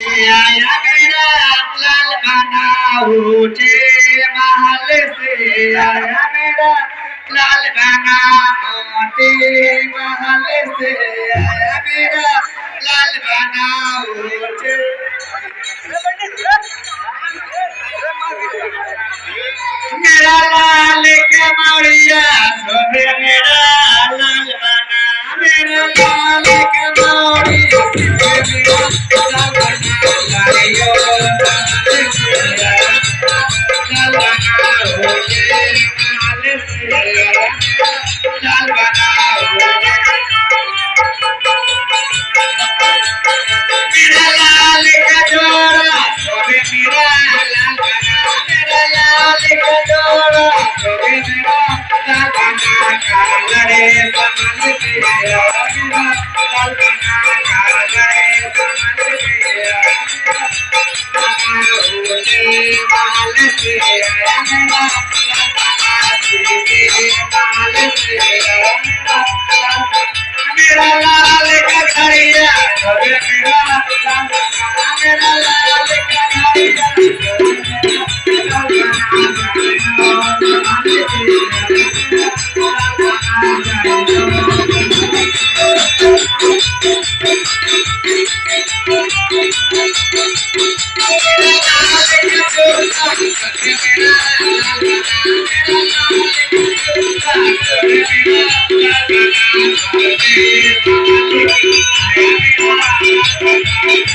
आया मेरा लाल बना ऊंचे महल से आया मेरा लाल बना मोती महल से आया मेरा लाल बना ऊंचे मेरा लाल कमरिया सोहे मेरा लाल बना मेरा लाल कमरिया सोहे मेरा लाल बना लालियो लाल बना होके लाल से लाल बना मेरा लाल का जोड़ा सोहे मेरा लाल बना मेरा लाल का जोड़ा सोहे मेरा लाल बना काले कमल तेरा मेरा लाल बना काले कमल तेरा होके माल से आया मेरा लाल बना सीधे माल से आया मेरा लाल का घड़िया सोहे मेरा लाल बना मेरा लाल का घड़िया सोहे मेरा